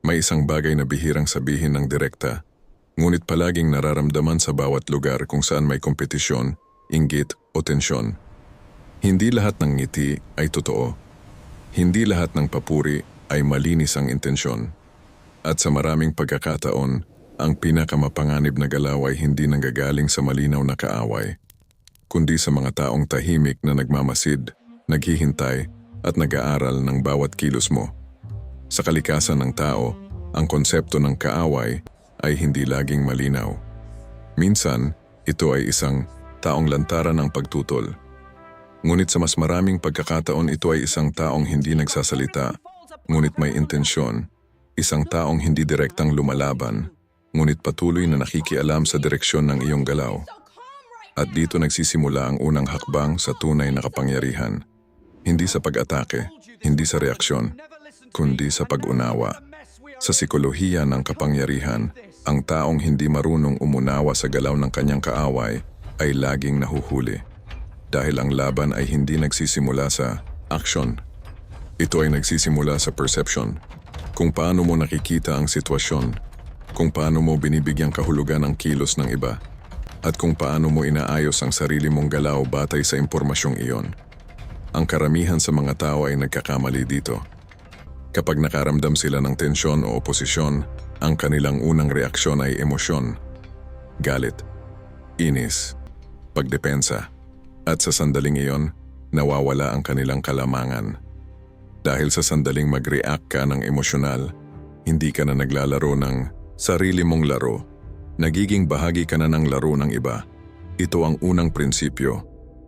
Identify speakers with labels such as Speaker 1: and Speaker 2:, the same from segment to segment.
Speaker 1: May isang bagay na bihirang sabihin ng direkta, ngunit palaging nararamdaman sa bawat lugar kung saan may kompetisyon, inggit o tensyon. Hindi lahat ng ngiti ay totoo. Hindi lahat ng papuri ay malinis ang intensyon. At sa maraming pagkakataon, ang pinakamapanganib na galaw ay hindi nanggagaling sa malinaw na kaaway, kundi sa mga taong tahimik na nagmamasid, naghihintay at nag-aaral ng bawat kilos mo. Sa kalikasan ng tao, ang konsepto ng kaaway ay hindi laging malinaw. Minsan, ito ay isang taong lantaran ng pagtutol. Ngunit sa mas maraming pagkakataon ito ay isang taong hindi nagsasalita, ngunit may intensyon. Isang taong hindi direktang lumalaban, ngunit patuloy na nakikialam sa direksyon ng iyong galaw. At dito nagsisimula ang unang hakbang sa tunay na kapangyarihan. Hindi sa pag-atake, hindi sa reaksyon, kundi sa pag-unawa. Sa sikolohiya ng kapangyarihan, ang taong hindi marunong umunawa sa galaw ng kanyang kaaway ay laging nahuhuli. Dahil ang laban ay hindi nagsisimula sa action. Ito ay nagsisimula sa perception. Kung paano mo nakikita ang sitwasyon, kung paano mo binibigyang kahulugan ang kilos ng iba, at kung paano mo inaayos ang sarili mong galaw batay sa impormasyong iyon. Ang karamihan sa mga tao ay nagkakamali dito. Kapag nakaramdam sila ng tensyon o oposisyon, ang kanilang unang reaksyon ay emosyon, galit, inis, pagdepensa, at sa sandaling iyon, nawawala ang kanilang kalamangan. Dahil sa sandaling mag-react ka ng emosyonal, hindi ka na naglalaro ng sarili mong laro. Nagiging bahagi ka na ng laro ng iba. Ito ang unang prinsipyo.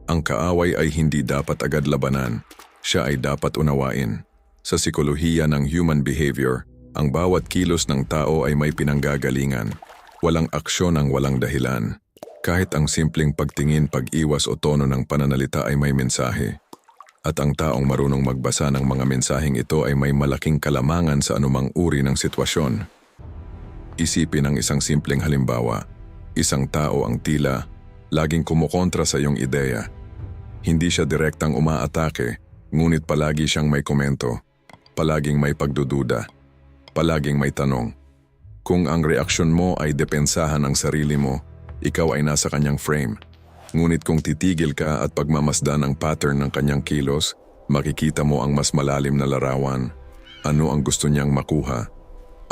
Speaker 1: Ang kaaway ay hindi dapat agad labanan. Siya ay dapat unawain. Sa sikolohiya ng human behavior, ang bawat kilos ng tao ay may pinanggagalingan. Walang aksyon ang walang dahilan. Kahit ang simpleng pagtingin, pag-iwas o tono ng pananalita ay may mensahe. At ang taong marunong magbasa ng mga mensaheng ito ay may malaking kalamangan sa anumang uri ng sitwasyon. Isipin ang isang simpleng halimbawa. Isang tao ang tila laging kumukontra sa iyong ideya. Hindi siya direktang umaatake, ngunit palagi siyang may komento. Palaging may pagdududa. Palaging may tanong. Kung ang reaksyon mo ay depensahan ang sarili mo, ikaw ay nasa kanyang frame. Ngunit kung titigil ka at pagmamasdan ang pattern ng kanyang kilos, makikita mo ang mas malalim na larawan. Ano ang gusto niyang makuha?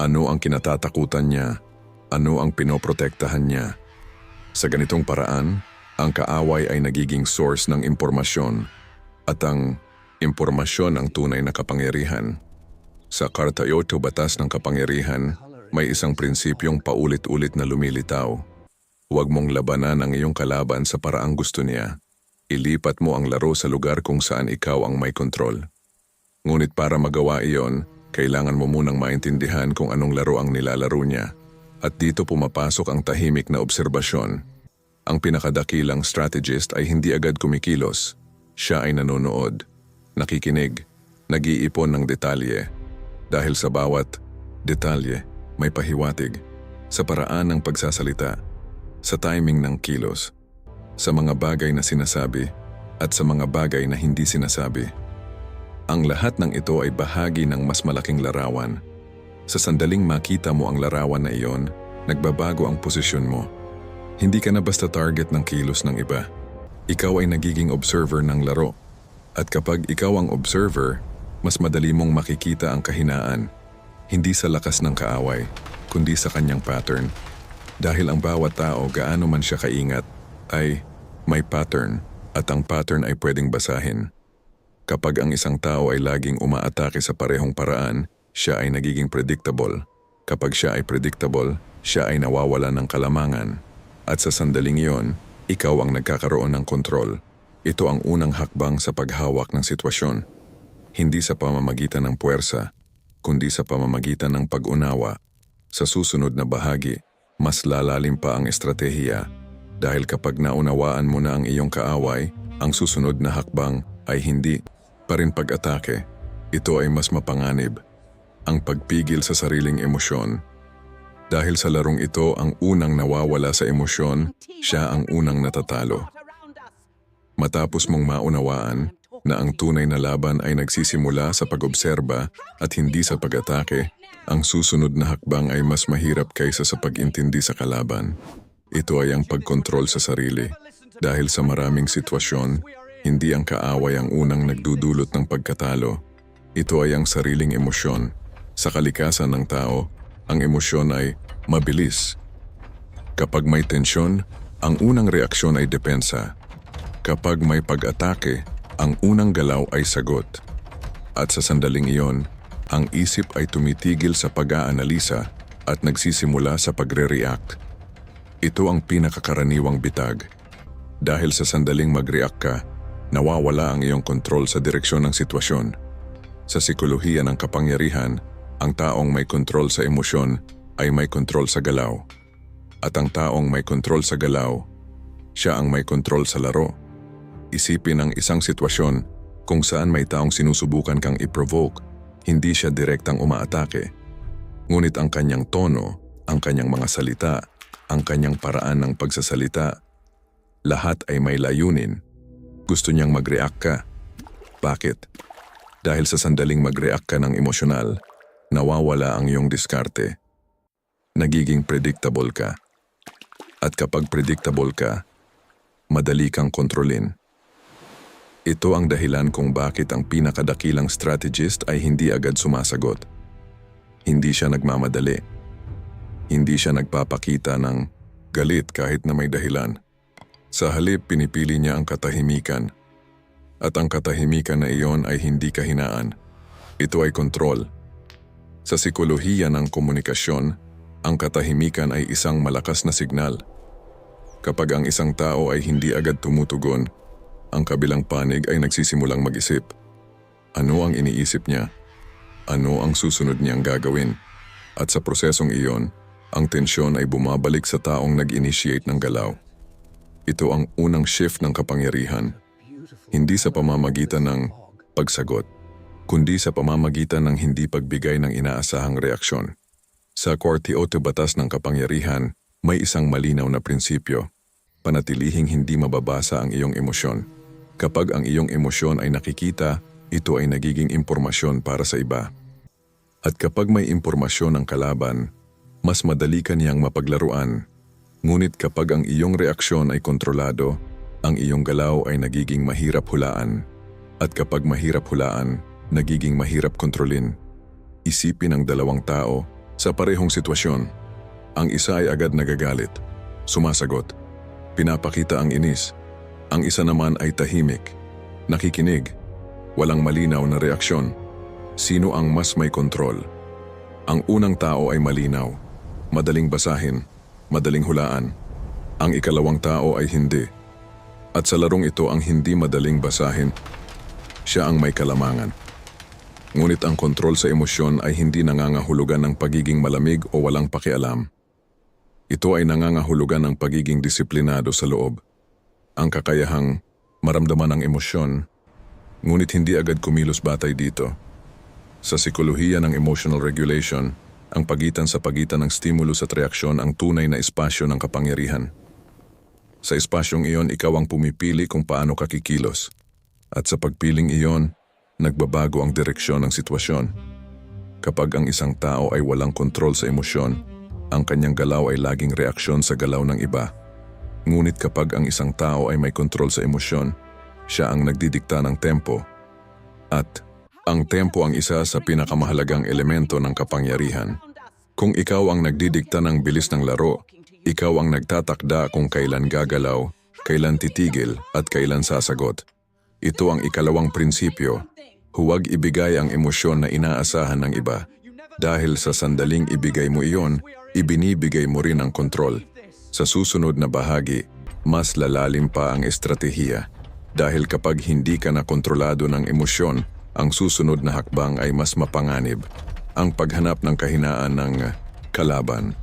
Speaker 1: Ano ang kinatatakutan niya? Ano ang pinoprotektahan niya? Sa ganitong paraan, ang kaaway ay nagiging source ng impormasyon at ang impormasyon ang tunay na kapangyarihan. Sa Karta 8 Batas ng Kapangyarihan, may isang prinsipyong paulit-ulit na lumilitaw. Huwag mong labanan ang iyong kalaban sa paraang gusto niya. Ilipat mo ang laro sa lugar kung saan ikaw ang may kontrol. Ngunit para magawa iyon, kailangan mo munang maintindihan kung anong laro ang nilalaro niya. At dito pumapasok ang tahimik na obserbasyon. Ang pinakadakilang strategist ay hindi agad kumikilos. Siya ay nanonood, nakikinig, nag-iipon ng detalye. Dahil sa bawat detalye, may pahiwatig sa paraan ng pagsasalita, sa timing ng kilos, sa mga bagay na sinasabi at sa mga bagay na hindi sinasabi. Ang lahat ng ito ay bahagi ng mas malaking larawan. Sa sandaling makita mo ang larawan na iyon, nagbabago ang posisyon mo. Hindi ka na basta target ng kilos ng iba. Ikaw ay nagiging observer ng laro. At kapag ikaw ang observer, mas madali mong makikita ang kahinaan. Hindi sa lakas ng kaaway, kundi sa kanyang pattern. Dahil ang bawat tao, gaano man siya kaingat, ay may pattern at ang pattern ay pwedeng basahin. Kapag ang isang tao ay laging umaatake sa parehong paraan, siya ay nagiging predictable. Kapag siya ay predictable, siya ay nawawala ng kalamangan. At sa sandaling iyon, ikaw ang nagkakaroon ng kontrol. Ito ang unang hakbang sa paghawak ng sitwasyon. Hindi sa pamamagitan ng puwersa, kundi sa pamamagitan ng pag-unawa. Sa susunod na bahagi, mas lalalim pa ang estratehiya dahil kapag naunawaan mo na ang iyong kaaway, ang susunod na hakbang ay hindi pa rin pag-atake. Ito ay mas mapanganib, ang pagpigil sa sariling emosyon. Dahil sa larong ito, ang unang nawawala sa emosyon, siya ang unang natatalo. Matapos mong maunawaan na ang tunay na laban ay nagsisimula sa pag-obserba at hindi sa pag-atake, Ang susunod na hakbang ay mas mahirap kaysa sa pag-intindi sa kalaban. Ito ay ang pagkontrol sa sarili. Dahil sa maraming sitwasyon, hindi ang kaaway ang unang nagdudulot ng pagkatalo. Ito ay ang sariling emosyon. Sa kalikasan ng tao, ang emosyon ay mabilis. Kapag may tensyon, ang unang reaksyon ay depensa. Kapag may pag-atake, ang unang galaw ay sagot. At sa sandaling iyon, ang isip ay tumitigil sa pag-aanalisa at nagsisimula sa pagre-react. Ito ang pinakakaraniwang bitag. Dahil sa sandaling mag-react ka, nawawala ang iyong kontrol sa direksyon ng sitwasyon. Sa sikolohiya ng kapangyarihan, ang taong may kontrol sa emosyon ay may kontrol sa galaw. At ang taong may kontrol sa galaw, siya ang may kontrol sa laro. Isipin ang isang sitwasyon kung saan may taong sinusubukan kang i-provoke. Hindi siya direktang umaatake. Ngunit ang kanyang tono, ang kanyang mga salita, ang kanyang paraan ng pagsasalita, lahat ay may layunin. Gusto niyang mag-react ka. Bakit? Dahil sa sandaling mag-react ka ng emosyonal, nawawala ang iyong diskarte. Nagiging predictable ka. At kapag predictable ka, madali kang kontrolin. Ito ang dahilan kung bakit ang pinakadakilang strategist ay hindi agad sumasagot. Hindi siya nagmamadali. Hindi siya nagpapakita ng galit kahit na may dahilan. Sa halip, pinipili niya ang katahimikan. At ang katahimikan na iyon ay hindi kahinaan. Ito ay kontrol. Sa sikolohiya ng komunikasyon, ang katahimikan ay isang malakas na signal. Kapag ang isang tao ay hindi agad tumutugon, ang kabilang panig ay nagsisimulang mag-isip. Ano ang iniisip niya? Ano ang susunod niyang gagawin? At sa prosesong iyon, ang tensyon ay bumabalik sa taong nag-initiate ng galaw. Ito ang unang shift ng kapangyarihan. Hindi sa pamamagitan ng pagsagot, kundi sa pamamagitan ng hindi pagbigay ng inaasahang reaksyon. Sa 48 batas ng kapangyarihan, may isang malinaw na prinsipyo. Panatilihing hindi mababasa ang iyong emosyon. Kapag ang iyong emosyon ay nakikita, ito ay nagiging impormasyon para sa iba. At kapag may impormasyon ng kalaban, mas madali ka niyang mapaglaruan. Ngunit kapag ang iyong reaksyon ay kontrolado, ang iyong galaw ay nagiging mahirap hulaan. At kapag mahirap hulaan, nagiging mahirap kontrolin. Isipin ang dalawang tao sa parehong sitwasyon. Ang isa ay agad nagagalit, sumasagot, pinapakita ang inis. Ang isa naman ay tahimik, nakikinig, walang malinaw na reaksyon. Sino ang mas may kontrol? Ang unang tao ay malinaw, madaling basahin, madaling hulaan. Ang ikalawang tao ay hindi. At sa larong ito ang hindi madaling basahin, siya ang may kalamangan. Ngunit ang kontrol sa emosyon ay hindi nangangahulugan ng pagiging malamig o walang pakialam. Ito ay nangangahulugan ng pagiging disiplinado sa loob. Ang kakayahang maramdaman ang emosyon, ngunit hindi agad kumilos batay dito. Sa sikolohiya ng emotional regulation, ang pagitan ng stimulus at reaksyon ang tunay na espasyo ng kapangyarihan. Sa espasyong iyon, ikaw ang pumipili kung paano ka kikilos. At sa pagpiling iyon, nagbabago ang direksyon ng sitwasyon. Kapag ang isang tao ay walang kontrol sa emosyon, ang kanyang galaw ay laging reaksyon sa galaw ng iba. Ngunit kapag ang isang tao ay may kontrol sa emosyon, siya ang nagdidikta ng tempo. At ang tempo ang isa sa pinakamahalagang elemento ng kapangyarihan. Kung ikaw ang nagdidikta ng bilis ng laro, ikaw ang nagtatakda kung kailan gagalaw, kailan titigil at kailan sasagot. Ito ang ikalawang prinsipyo. Huwag ibigay ang emosyon na inaasahan ng iba. Dahil sa sandaling ibigay mo iyon, ibinibigay mo rin ang kontrol. Sa susunod na bahagi, mas lalalim pa ang estratehiya. Dahil kapag hindi ka na kontrolado ng emosyon, ang susunod na hakbang ay mas mapanganib. Ang paghanap ng kahinaan ng kalaban.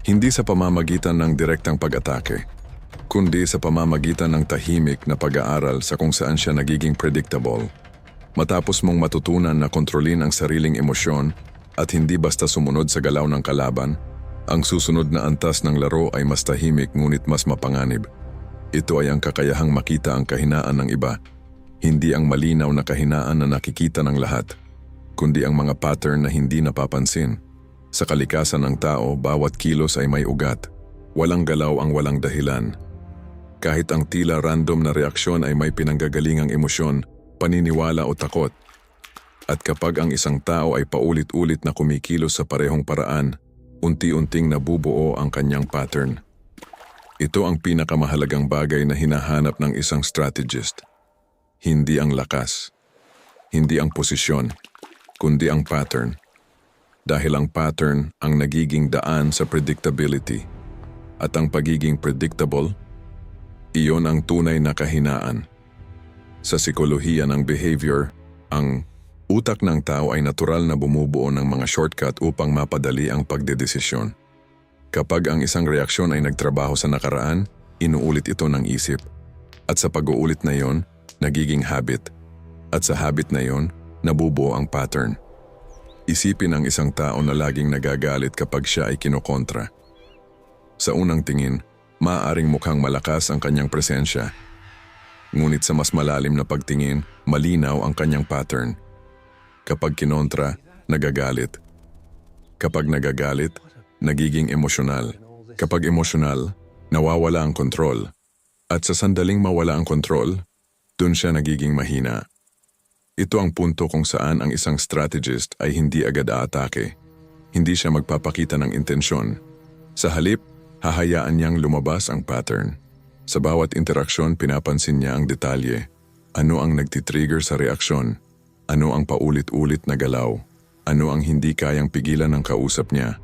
Speaker 1: Hindi sa pamamagitan ng direktang pag-atake, kundi sa pamamagitan ng tahimik na pag-aaral sa kung saan siya nagiging predictable. Matapos mong matutunan na kontrolin ang sariling emosyon at hindi basta sumunod sa galaw ng kalaban, ang susunod na antas ng laro ay mas tahimik ngunit mas mapanganib. Ito ay ang kakayahang makita ang kahinaan ng iba. Hindi ang malinaw na kahinaan na nakikita ng lahat, kundi ang mga pattern na hindi napapansin. Sa kalikasan ng tao, bawat kilos ay may ugat. Walang galaw ang walang dahilan. Kahit ang tila random na reaksyon ay may pinanggagalingang emosyon, paniniwala o takot. At kapag ang isang tao ay paulit-ulit na kumikilos sa parehong paraan, unti-unting nabubuo ang kanyang pattern. Ito ang pinakamahalagang bagay na hinahanap ng isang strategist. Hindi ang lakas, hindi ang posisyon, kundi ang pattern. Dahil ang pattern ang nagiging daan sa predictability. At ang pagiging predictable, iyon ang tunay na kahinaan. Sa psikolohiya ng behavior, ang utak ng tao ay natural na bumubuo ng mga shortcut upang mapadali ang pagdedesisyon. Kapag ang isang reaksyon ay nagtrabaho sa nakaraan, inuulit ito ng isip. At sa pag-uulit na yon, nagiging habit. At sa habit na yon, nabubuo ang pattern. Isipin ang isang tao na laging nagagalit kapag siya ay kinokontra. Sa unang tingin, maaaring mukhang malakas ang kanyang presensya. Ngunit sa mas malalim na pagtingin, malinaw ang kanyang pattern. Kapag kinontra, nagagalit. Kapag nagagalit, nagiging emosyonal. Kapag emosyonal, nawawala ang kontrol. At sa sandaling mawala ang kontrol, dun siya nagiging mahina. Ito ang punto kung saan ang isang strategist ay hindi agad aatake. Hindi siya magpapakita ng intensyon. Sa halip, hahayaan niyang lumabas ang pattern. Sa bawat interaksyon, pinapansin niya ang detalye. Ano ang nagtitrigger sa reaksyon? Ano ang paulit-ulit na galaw? Ano ang hindi kayang pigilan ng kausap niya?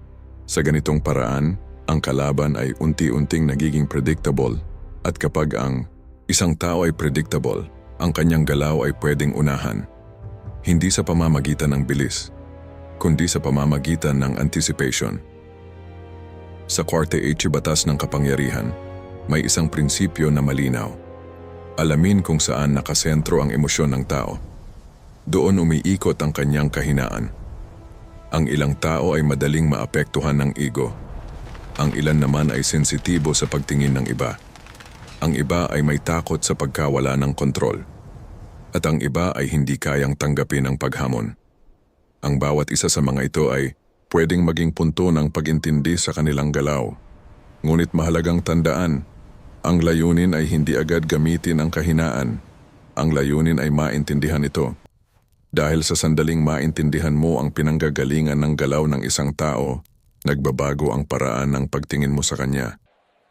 Speaker 1: Sa ganitong paraan, ang kalaban ay unti-unting nagiging predictable. At kapag ang isang tao ay predictable, ang kanyang galaw ay pwedeng unahan. Hindi sa pamamagitan ng bilis, kundi sa pamamagitan ng anticipation. Sa Kwarte H Batas ng Kapangyarihan, may isang prinsipyo na malinaw. Alamin kung saan nakasentro ang emosyon ng tao. Doon umiikot ang kanyang kahinaan. Ang ilang tao ay madaling maapektuhan ng ego. Ang ilan naman ay sensitibo sa pagtingin ng iba. Ang iba ay may takot sa pagkawala ng kontrol. At ang iba ay hindi kayang tanggapin ang paghamon. Ang bawat isa sa mga ito ay pwedeng maging punto ng pag-intindi sa kanilang galaw. Ngunit mahalagang tandaan, ang layunin ay hindi agad gamitin ang kahinaan. Ang layunin ay maintindihan ito. Dahil sa sandaling maintindihan mo ang pinanggagalingan ng galaw ng isang tao, nagbabago ang paraan ng pagtingin mo sa kanya.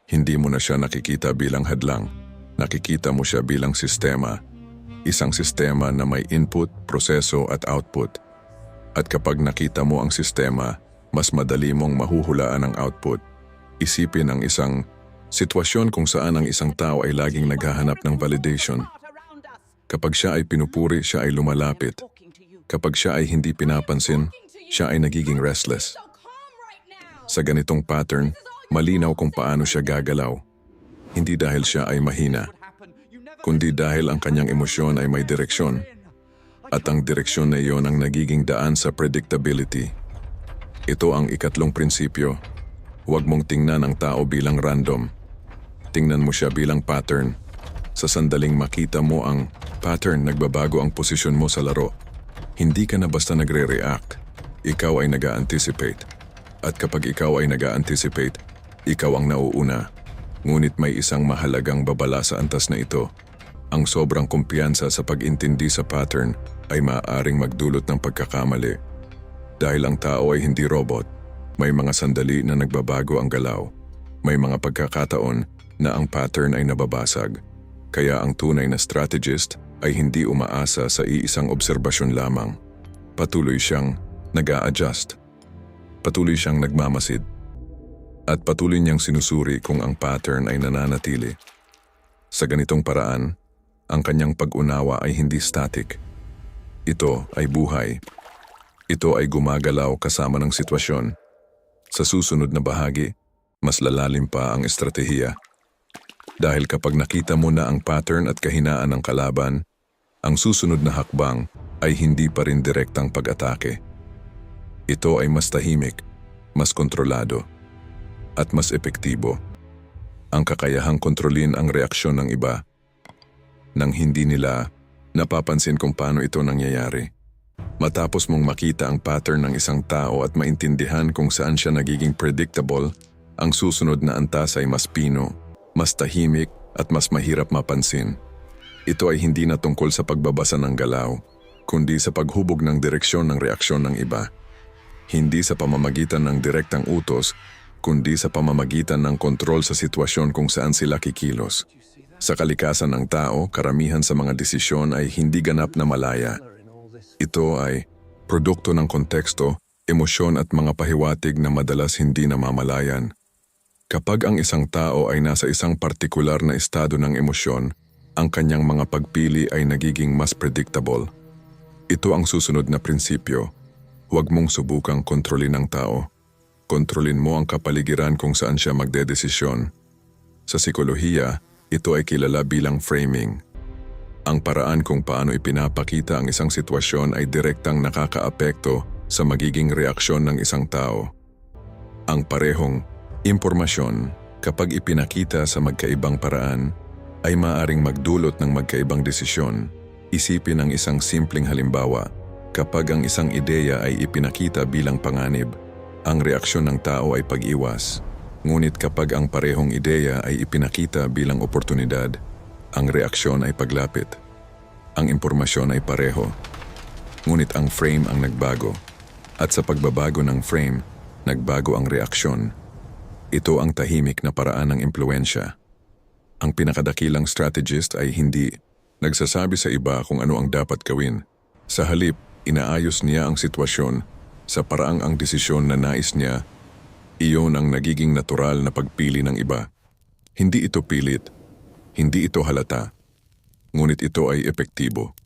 Speaker 1: Hindi mo na siya nakikita bilang hadlang. Nakikita mo siya bilang sistema. Isang sistema na may input, proseso at output. At kapag nakita mo ang sistema, mas madali mong mahuhulaan ang output. Isipin ang isang sitwasyon kung saan ang isang tao ay laging naghahanap ng validation. Kapag siya ay pinupuri, siya ay lumalapit. Kapag siya ay hindi pinapansin, siya ay nagiging restless. Sa ganitong pattern, malinaw kung paano siya gagalaw. Hindi dahil siya ay mahina, kundi dahil ang kanyang emosyon ay may direksyon. At ang direksyon na iyon ang nagiging daan sa predictability. Ito ang ikatlong prinsipyo. Huwag mong tingnan ang tao bilang random. Tingnan mo siya bilang pattern. Sa sandaling makita mo ang pattern, nagbabago ang posisyon mo sa laro. Hindi ka na basta nagre-react. Ikaw ay nag-a-anticipate. At kapag ikaw ay nag-a-anticipate, ikaw ang nauuna. Ngunit may isang mahalagang babala sa antas na ito. Ang sobrang kumpiyansa sa pag-intindi sa pattern ay maaaring magdulot ng pagkakamali. Dahil ang tao ay hindi robot, may mga sandali na nagbabago ang galaw. May mga pagkakataon na ang pattern ay nababasag. Kaya ang tunay na strategist ay hindi umaasa sa iisang obserbasyon lamang. Patuloy siyang nag-a-adjust. Patuloy siyang nagmamasid. At patuloy niyang sinusuri kung ang pattern ay nananatili. Sa ganitong paraan, ang kanyang pag-unawa ay hindi static. Ito ay buhay. Ito ay gumagalaw kasama ng sitwasyon. Sa susunod na bahagi, mas lalalim pa ang estratehiya. Dahil kapag nakita mo na ang pattern at kahinaan ng kalaban, ang susunod na hakbang ay hindi pa rin direktang pag-atake. Ito ay mas tahimik, mas kontrolado, at mas epektibo. Ang kakayahang kontrolin ang reaksyon ng iba nang hindi nila napapansin kung paano ito nangyayari. Matapos mong makita ang pattern ng isang tao at maintindihan kung saan siya nagiging predictable, ang susunod na antas ay mas pino, mas tahimik at mas mahirap mapansin. Ito ay hindi na tungkol sa pagbabasa ng galaw, kundi sa paghubog ng direksyon ng reaksyon ng iba. Hindi sa pamamagitan ng direktang utos, kundi sa pamamagitan ng kontrol sa sitwasyon kung saan sila kikilos. Sa kalikasan ng tao, karamihan sa mga desisyon ay hindi ganap na malaya. Ito ay produkto ng konteksto, emosyon at mga pahiwatig na madalas hindi namamalayan. Kapag ang isang tao ay nasa isang partikular na estado ng emosyon, ang kanyang mga pagpili ay nagiging mas predictable. Ito ang susunod na prinsipyo. Huwag mong subukang kontrolin ang tao. Kontrolin mo ang kapaligiran kung saan siya magdedesisyon. Sa psikolohiya, ito ay kilala bilang framing. Ang paraan kung paano ipinapakita ang isang sitwasyon ay direktang nakakaapekto sa magiging reaksyon ng isang tao. Ang parehong impormasyon, kapag ipinakita sa magkaibang paraan, ay maaaring magdulot ng magkaibang desisyon. Isipin ang isang simpleng halimbawa. Kapag ang isang ideya ay ipinakita bilang panganib, ang reaksyon ng tao ay pag-iwas. Ngunit kapag ang parehong ideya ay ipinakita bilang oportunidad, ang reaksyon ay paglapit. Ang impormasyon ay pareho, ngunit ang frame ang nagbago. At sa pagbabago ng frame, nagbago ang reaksyon. Ito ang tahimik na paraan ng impluwensya. Ang pinakadakilang strategist ay hindi nagsasabi sa iba kung ano ang dapat gawin. Sa halip, inaayos niya ang sitwasyon sa paraang ang desisyon na nais niya. Iyon ang nagiging natural na pagpili ng iba. Hindi ito pilit, hindi ito halata, ngunit ito ay epektibo.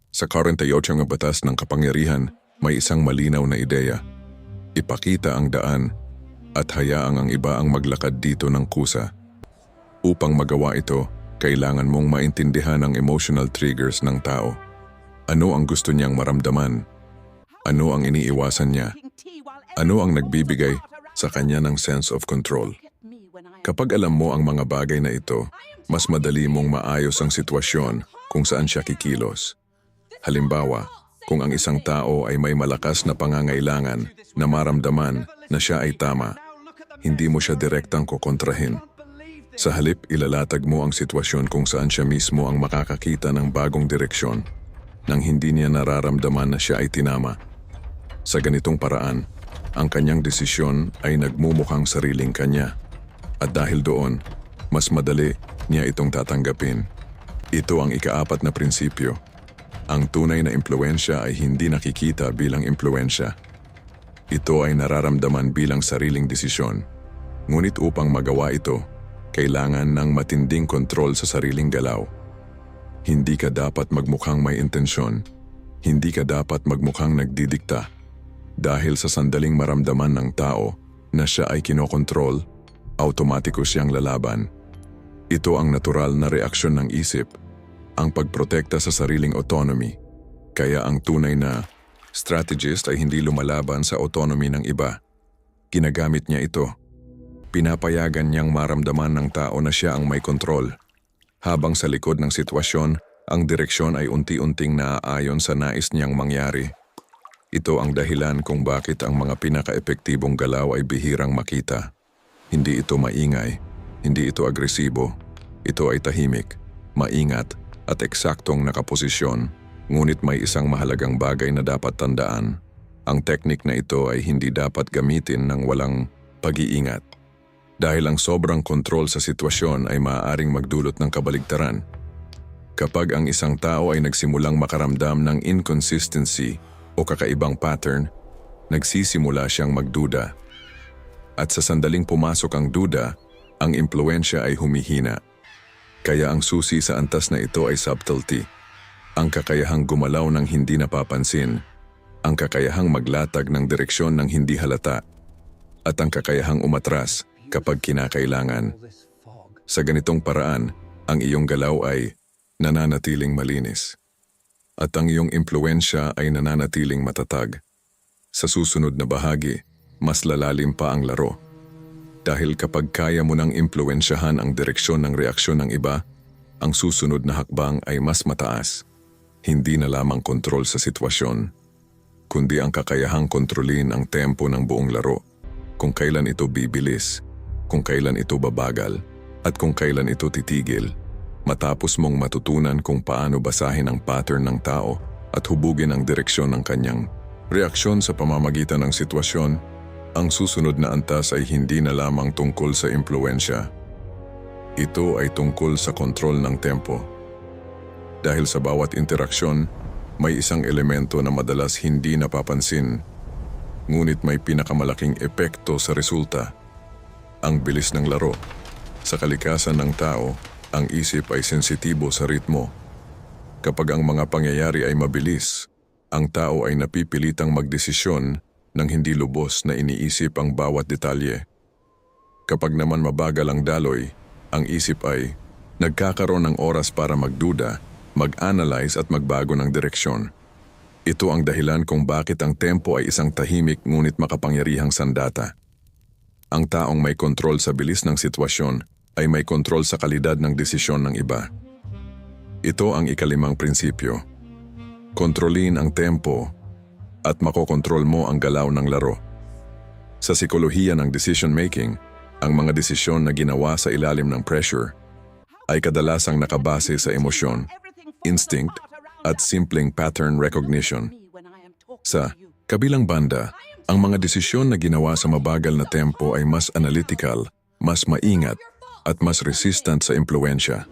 Speaker 1: Sa 48 na batas ng kapangyarihan, may isang malinaw na ideya. Ipakita ang daan at hayaang ang iba ang maglakad dito ng kusa. Upang magawa ito, kailangan mong maintindihan ang emotional triggers ng tao. Ano ang gusto niyang maramdaman? Ano ang iniiwasan niya? Ano ang nagbibigay sa kanya ng sense of control? Kapag alam mo ang mga bagay na ito, mas madali mong maayos ang sitwasyon kung saan siya kikilos. Halimbawa, kung ang isang tao ay may malakas na pangangailangan na maramdaman na siya ay tama, hindi mo siya direktang kokontrahin. Sa halip, ilalatag mo ang sitwasyon kung saan siya mismo ang makakakita ng bagong direksyon nang hindi niya nararamdaman na siya ay tinama. Sa ganitong paraan, ang kanyang desisyon ay nagmumukhang sariling kanya. At dahil doon, mas madali niya itong tatanggapin. Ito ang ika-4 na prinsipyo. Ang tunay na impluwensya ay hindi nakikita bilang impluwensya. Ito ay nararamdaman bilang sariling desisyon. Ngunit upang magawa ito, kailangan ng matinding kontrol sa sariling galaw. Hindi ka dapat magmukhang may intensyon. Hindi ka dapat magmukhang nagdidikta. Dahil sa sandaling maramdaman ng tao na siya ay kinokontrol, automatiko siyang lalaban. Ito ang natural na reaksyon ng isip, ang pagprotekta sa sariling autonomy. Kaya ang tunay na strategist ay hindi lumalaban sa autonomy ng iba. Ginagamit niya ito. Pinapayagan niyang maramdaman ng tao na siya ang may kontrol. Habang sa likod ng sitwasyon, ang direksyon ay unti-unting naaayon sa nais niyang mangyari. Ito ang dahilan kung bakit ang mga pinaka-epektibong galaw ay bihirang makita. Hindi ito maingay, hindi ito agresibo. Ito ay tahimik, maingat at eksaktong nakaposisyon. Ngunit may isang mahalagang bagay na dapat tandaan. Ang teknik na ito ay hindi dapat gamitin ng walang pag-iingat. Dahil ang sobrang kontrol sa sitwasyon ay maaaring magdulot ng kabaligtaran. Kapag ang isang tao ay nagsimulang makaramdam ng inconsistency o kakaibang pattern, nagsisimula siyang magduda. At sa sandaling pumasok ang duda, ang impluwensya ay humihina. Kaya ang susi sa antas na ito ay subtlety. Ang kakayahang gumalaw ng hindi napapansin, ang kakayahang maglatag ng direksyon ng hindi halata, at ang kakayahang umatras kapag kinakailangan. Sa ganitong paraan, ang iyong galaw ay nananatiling malinis. At ang iyong impluwensya ay nananatiling matatag. Sa susunod na bahagi, mas lalalim pa ang laro. Dahil kapag kaya mo nang impluwensyahan ang direksyon ng reaksyon ng iba, ang susunod na hakbang ay mas mataas. Hindi na lamang kontrol sa sitwasyon, kundi ang kakayahang kontrolin ang tempo ng buong laro. Kung kailan ito bibilis, kung kailan ito babagal, at kung kailan ito titigil. Matapos mong matutunan kung paano basahin ang pattern ng tao at hubugin ang direksyon ng kanyang reaksyon sa pamamagitan ng sitwasyon, ang susunod na antas ay hindi na lamang tungkol sa impluensya. Ito ay tungkol sa kontrol ng tempo. Dahil sa bawat interaksyon, may isang elemento na madalas hindi napapansin, ngunit may pinakamalaking epekto sa resulta. Ang bilis ng laro. Sa kalikasan ng tao, ang isip ay sensitibo sa ritmo. Kapag ang mga pangyayari ay mabilis, ang tao ay napipilitang magdesisyon nang hindi lubos na iniisip ang bawat detalye. Kapag naman mabagal ang daloy, ang isip ay nagkakaroon ng oras para magduda, mag-analyze at magbago ng direksyon. Ito ang dahilan kung bakit ang tempo ay isang tahimik ngunit makapangyarihang sandata. Ang taong may kontrol sa bilis ng sitwasyon ay may kontrol sa kalidad ng desisyon ng iba. Ito ang ikalimang prinsipyo. Kontrolin ang tempo at makokontrol mo ang galaw ng laro. Sa sikolohiya ng decision making, ang mga desisyon na ginawa sa ilalim ng pressure ay kadalasang nakabase sa emosyon, instinct, at simpleng pattern recognition. Sa kabilang banda, ang mga desisyon na ginawa sa mabagal na tempo ay mas analytical, mas maingat, at mas resistant sa impluensya.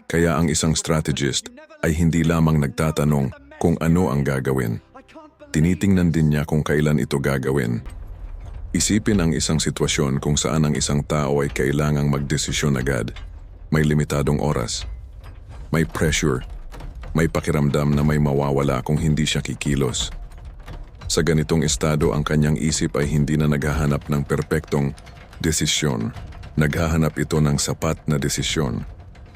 Speaker 1: Kaya ang isang strategist ay hindi lamang nagtatanong kung ano ang gagawin. Tinitingnan din niya kung kailan ito gagawin. Isipin ang isang sitwasyon kung saan ang isang tao ay kailangang magdesisyon agad. May limitadong oras. May pressure. May pakiramdam na may mawawala kung hindi siya kikilos. Sa ganitong estado, ang kanyang isip ay hindi na naghahanap ng perpektong desisyon. Naghahanap ito ng sapat na desisyon.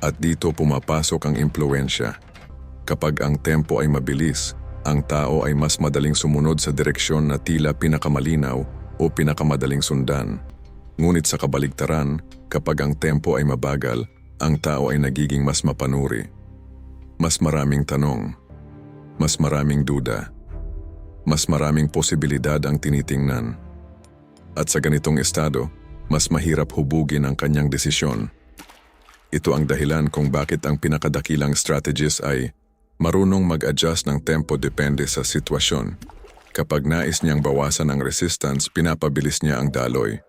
Speaker 1: At dito pumapasok ang impluensya. Kapag ang tempo ay mabilis, ang tao ay mas madaling sumunod sa direksyon na tila pinakamalinaw o pinakamadaling sundan. Ngunit sa kabaligtaran, kapag ang tempo ay mabagal, ang tao ay nagiging mas mapanuri. Mas maraming tanong, mas maraming duda, mas maraming posibilidad ang tinitingnan. At sa ganitong estado, mas mahirap hubugin ang kanyang desisyon. Ito ang dahilan kung bakit ang pinakadakilang strategist ay marunong mag-adjust ng tempo depende sa sitwasyon. Kapag nais niyang bawasan ang resistance, pinapabilis niya ang daloy.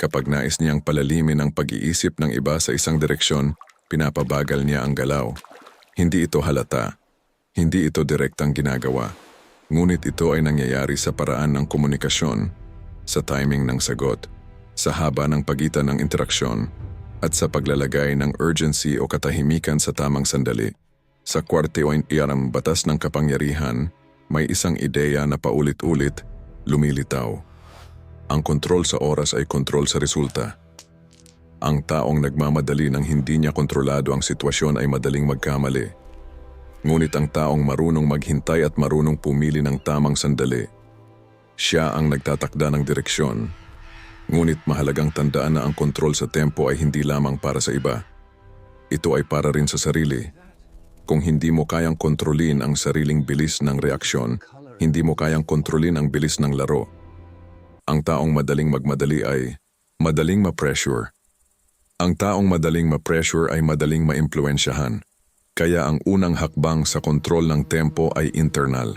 Speaker 1: Kapag nais niyang palalimin ang pag-iisip ng iba sa isang direksyon, pinapabagal niya ang galaw. Hindi ito halata. Hindi ito direktang ginagawa. Ngunit ito ay nangyayari sa paraan ng komunikasyon, sa timing ng sagot, sa haba ng pagitan ng interaksyon, at sa paglalagay ng urgency o katahimikan sa tamang sandali. Sa kwarte o iarang batas ng kapangyarihan, may isang ideya na paulit-ulit, lumilitaw. Ang kontrol sa oras ay kontrol sa resulta. Ang taong nagmamadali ng hindi niya kontrolado ang sitwasyon ay madaling magkamali. Ngunit ang taong marunong maghintay at marunong pumili ng tamang sandali, siya ang nagtatakda ng direksyon. Ngunit mahalagang tandaan na ang kontrol sa tempo ay hindi lamang para sa iba. Ito ay para rin sa sarili. Kung hindi mo kayang kontrolin ang sariling bilis ng reaksyon, hindi mo kayang kontrolin ang bilis ng laro. Ang taong madaling magmadali ay madaling ma-pressure. Ang taong madaling ma-pressure ay madaling ma-impluensyahan. Kaya ang unang hakbang sa kontrol ng tempo ay internal.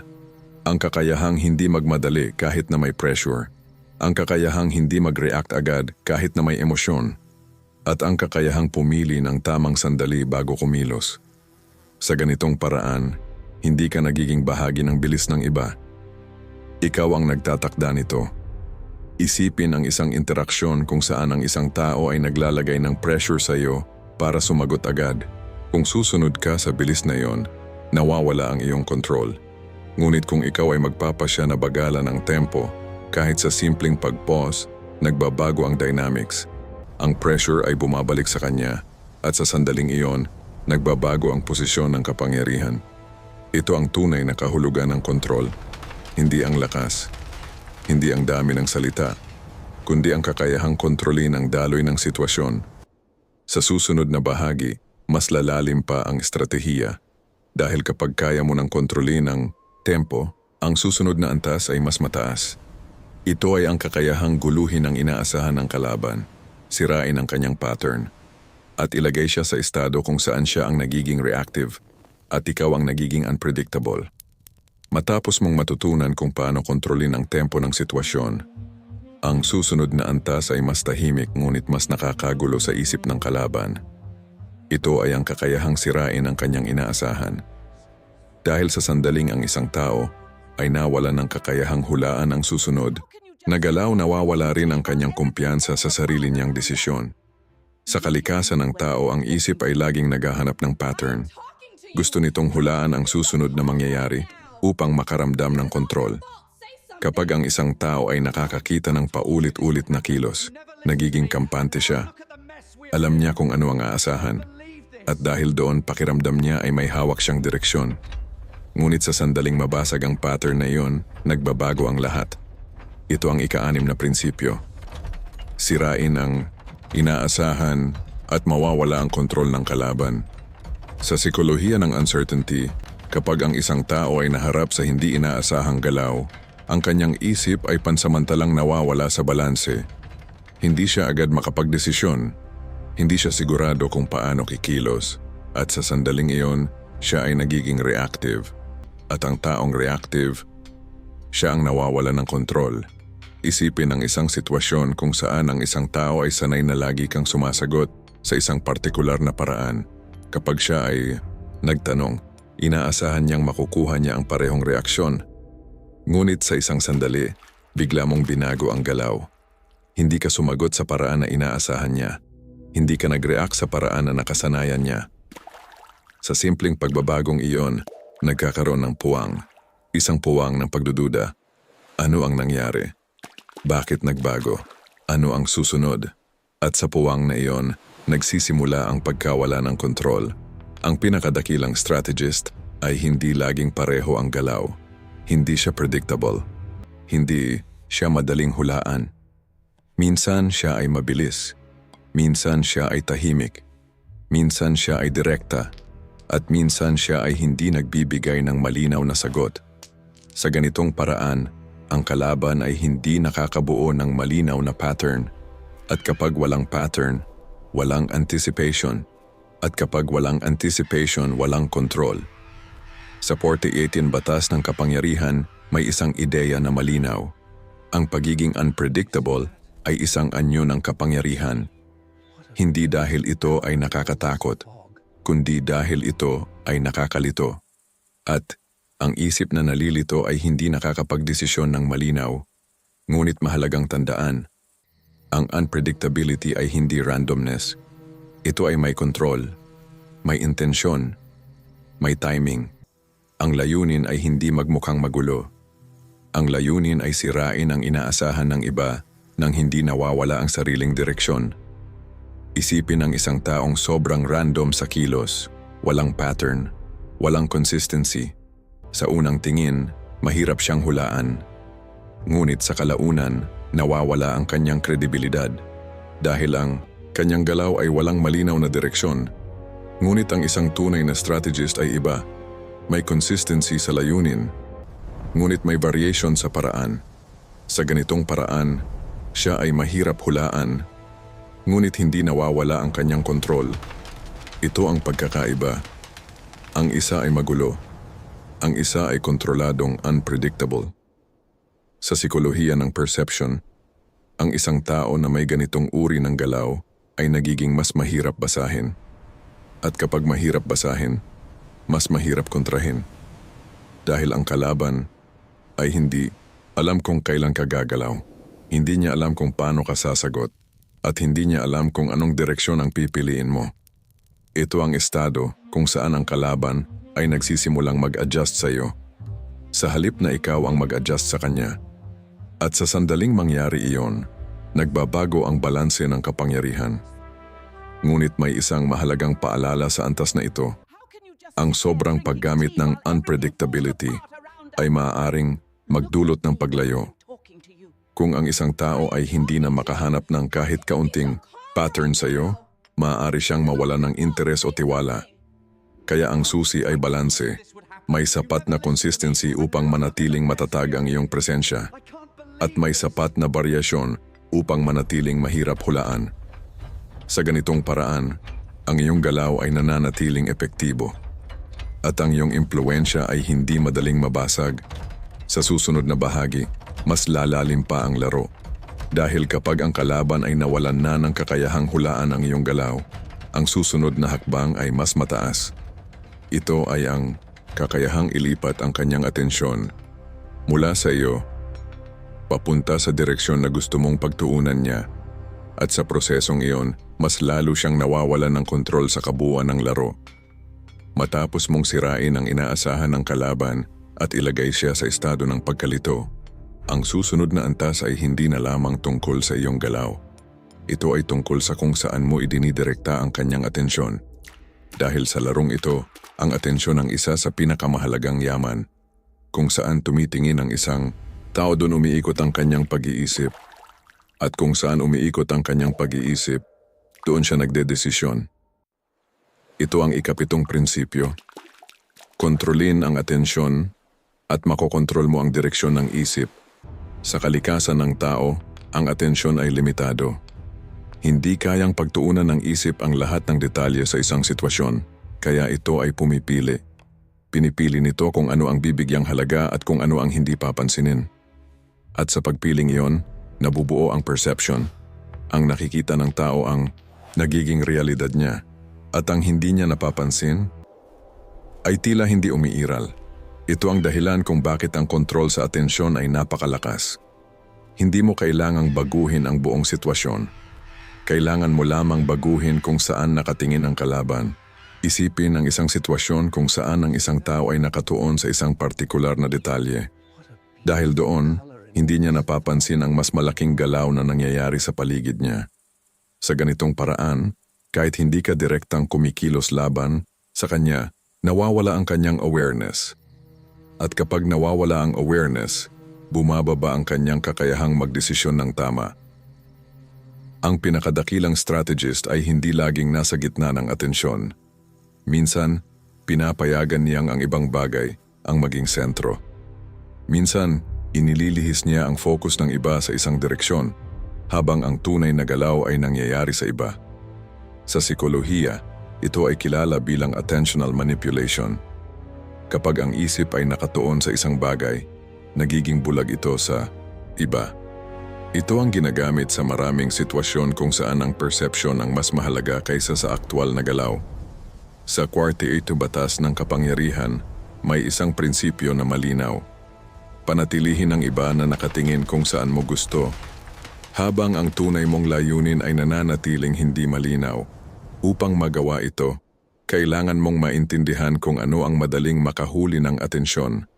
Speaker 1: Ang kakayahang hindi magmadali kahit na may pressure. Ang kakayahang hindi mag-react agad kahit na may emosyon. At ang kakayahang pumili ng tamang sandali bago kumilos. Sa ganitong paraan, hindi ka nagiging bahagi ng bilis ng iba. Ikaw ang nagtatakda nito. Isipin ang isang interaksyon kung saan ang isang tao ay naglalagay ng pressure sa iyo para sumagot agad. Kung susunod ka sa bilis na iyon, nawawala ang iyong control. Ngunit kung ikaw ay magpapasya na bagalan ng tempo, kahit sa simpleng pag-pause, nagbabago ang dynamics. Ang pressure ay bumabalik sa kanya at sa sandaling iyon, nagbabago ang posisyon ng kapangyarihan. Ito ang tunay na kahulugan ng kontrol. Hindi ang lakas, hindi ang dami ng salita, kundi ang kakayahang kontrolin ang daloy ng sitwasyon. Sa susunod na bahagi, mas lalalim pa ang estratehiya. Dahil kapag kaya mo ng kontrolin ang tempo, ang susunod na antas ay mas mataas. Ito ay ang kakayahang guluhin ang inaasahan ng kalaban, sirain ang kanyang pattern, at ilagay siya sa estado kung saan siya ang nagiging reactive at ikaw ang nagiging unpredictable. Matapos mong matutunan kung paano kontrolin ang tempo ng sitwasyon, ang susunod na antas ay mas tahimik ngunit mas nakakagulo sa isip ng kalaban. Ito ay ang kakayahang sirain ang kanyang inaasahan. Dahil sa sandaling ang isang tao ay nawalan ng kakayahang hulaan ang susunod, nagalaw nawawala rin ang kanyang kumpiyansa sa sarili niyang desisyon. Sa kalikasan ng tao, ang isip ay laging naghahanap ng pattern. Gusto nitong hulaan ang susunod na mangyayari upang makaramdam ng kontrol. Kapag ang isang tao ay nakakakita ng paulit-ulit na kilos, nagiging kampante siya. Alam niya kung ano ang aasahan. At dahil doon, pakiramdam niya ay may hawak siyang direksyon. Ngunit sa sandaling mabasag ang pattern na iyon, nagbabago ang lahat. Ito ang ika-6 na prinsipyo. Sirain ang inaasahan at mawawala ang kontrol ng kalaban. Sa sikolohiya ng uncertainty, kapag ang isang tao ay naharap sa hindi inaasahang galaw, ang kanyang isip ay pansamantalang nawawala sa balanse. Hindi siya agad makapagdesisyon. Hindi siya sigurado kung paano kikilos. At sa sandaling iyon, siya ay nagiging reactive. At ang taong reactive, siya ang nawawala ng kontrol. Isipin ang isang sitwasyon kung saan ang isang tao ay sanay na lagi kang sumasagot sa isang partikular na paraan. Kapag siya ay nagtanong, inaasahan niyang makukuha niya ang parehong reaksyon. Ngunit sa isang sandali, bigla mong binago ang galaw. Hindi ka sumagot sa paraan na inaasahan niya. Hindi ka nag-react sa paraan na nakasanayan niya. Sa simpleng pagbabagong iyon, nagkakaroon ng puwang. Isang puwang ng pagdududa. Ano ang nangyari? Bakit nagbago? Ano ang susunod? At sa puwang na iyon, nagsisimula ang pagkawala ng kontrol. Ang pinakadakilang strategist ay hindi laging pareho ang galaw. Hindi siya predictable. Hindi siya madaling hulaan. Minsan siya ay mabilis. Minsan siya ay tahimik. Minsan siya ay direkta. At minsan siya ay hindi nagbibigay ng malinaw na sagot. Sa ganitong paraan, ang kalaban ay hindi nakakabuo ng malinaw na pattern. At kapag walang pattern, walang anticipation. At kapag walang anticipation, walang control. Sa 4018 Batas ng Kapangyarihan, may isang ideya na malinaw. Ang pagiging unpredictable ay isang anyo ng kapangyarihan. Hindi dahil ito ay nakakatakot, kundi dahil ito ay nakakalito. At ang isip na nalilito ay hindi nakakapagdesisyon ng malinaw. Ngunit mahalagang tandaan, ang unpredictability ay hindi randomness. Ito ay may control, may intensyon, may timing. Ang layunin ay hindi magmukhang magulo. Ang layunin ay sirain ang inaasahan ng iba nang hindi nawawala ang sariling direksyon. Isipin ang isang taong sobrang random sa kilos, walang pattern, walang consistency. Sa unang tingin, mahirap siyang hulaan. Ngunit sa kalaunan, nawawala ang kanyang kredibilidad dahil ang kanyang galaw ay walang malinaw na direksyon. Ngunit ang isang tunay na strategist ay iba. May consistency sa layunin, ngunit may variation sa paraan. Sa ganitong paraan, siya ay mahirap hulaan, ngunit hindi nawawala ang kanyang kontrol. Ito ang pagkakaiba. Ang isa ay magulo. Ang isa ay kontroladong unpredictable. Sa sikolohiya ng perception, ang isang tao na may ganitong uri ng galaw ay nagiging mas mahirap basahin. At kapag mahirap basahin, mas mahirap kontrahin. Dahil ang kalaban ay hindi alam kung kailan ka gagalaw. Hindi niya alam kung paano ka sasagot. At hindi niya alam kung anong direksyon ang pipiliin mo. Ito ang estado kung saan ang kalaban ay nagsisimulang mag-adjust sa iyo. Sa halip na ikaw ang mag-adjust sa kanya. At sa sandaling mangyari iyon, nagbabago ang balanse ng kapangyarihan. Ngunit may isang mahalagang paalala sa antas na ito. Ang sobrang paggamit ng unpredictability ay maaaring magdulot ng paglayo. Kung ang isang tao ay hindi na makahanap ng kahit kaunting pattern sa iyo, maaari siyang mawala ng interes o tiwala. Kaya ang susi ay balanse. May sapat na consistency upang manatiling matatag ang iyong presensya. At may sapat na baryasyon upang manatiling mahirap hulaan. Sa ganitong paraan, ang iyong galaw ay nananatiling epektibo. At ang iyong impluensya ay hindi madaling mabasag. Sa susunod na bahagi, mas lalalim pa ang laro. Dahil kapag ang kalaban ay nawalan na ng kakayahang hulaan ang iyong galaw, ang susunod na hakbang ay mas mataas. Ito ay ang kakayahang ilipat ang kanyang atensyon mula sa iyo papunta sa direksyon na gusto mong pagtuunan niya. At sa prosesong iyon, mas lalo siyang nawawalan ng kontrol sa kabuuan ng laro. Matapos mong sirain ang inaasahan ng kalaban at ilagay siya sa estado ng pagkalito, ang susunod na antas ay hindi na lamang tungkol sa iyong galaw. Ito ay tungkol sa kung saan mo idinidirekta ang kanyang atensyon. Dahil sa larong ito, ang atensyon ang isa sa pinakamahalagang yaman. Kung saan tumitingin ang isang tao, doon umiikot ang kanyang pag-iisip. At kung saan umiikot ang kanyang pag-iisip, doon siya nagdedesisyon. Ito ang ikapitong prinsipyo. Kontrolin ang atensyon at makokontrol mo ang direksyon ng isip. Sa kalikasan ng tao, ang atensyon ay limitado. Hindi kayang pagtuunan ng isip ang lahat ng detalye sa isang sitwasyon, kaya ito ay pumipili. Pinipili nito kung ano ang bibigyang halaga at kung ano ang hindi papansinin. At sa pagpiling iyon, nabubuo ang perception. Ang nakikita ng tao ang nagiging realidad niya. At ang hindi niya napapansin ay tila hindi umiiral. Ito ang dahilan kung bakit ang kontrol sa atensyon ay napakalakas. Hindi mo kailangang baguhin ang buong sitwasyon. Kailangan mo lamang baguhin kung saan nakatingin ang kalaban. Isipin ang isang sitwasyon kung saan ang isang tao ay nakatuon sa isang partikular na detalye. Dahil doon, hindi niya napapansin ang mas malaking galaw na nangyayari sa paligid niya. Sa ganitong paraan, kahit hindi ka direktang kumikilos laban, sa kanya, nawawala ang kanyang awareness. At kapag nawawala ang awareness, bumababa ang kanyang kakayahang magdesisyon ng tama. Ang pinakadakilang strategist ay hindi laging nasa gitna ng atensyon. Minsan, pinapayagan niyang ang ibang bagay ang maging sentro. Minsan, inililihis niya ang focus ng iba sa isang direksyon, habang ang tunay na galaw ay nangyayari sa iba. Sa psikolohiya, ito ay kilala bilang attentional manipulation. Kapag ang isip ay nakatuon sa isang bagay, nagiging bulag ito sa iba. Ito ang ginagamit sa maraming sitwasyon kung saan ang perception ang mas mahalaga kaysa sa aktwal na galaw. Sa 48 Batas ng Kapangyarihan, may isang prinsipyo na malinaw. Panatilihin ang iba na nakatingin kung saan mo gusto, habang ang tunay mong layunin ay nananatiling hindi malinaw. Upang magawa ito, kailangan mong maintindihan kung ano ang madaling makahuli ng atensyon.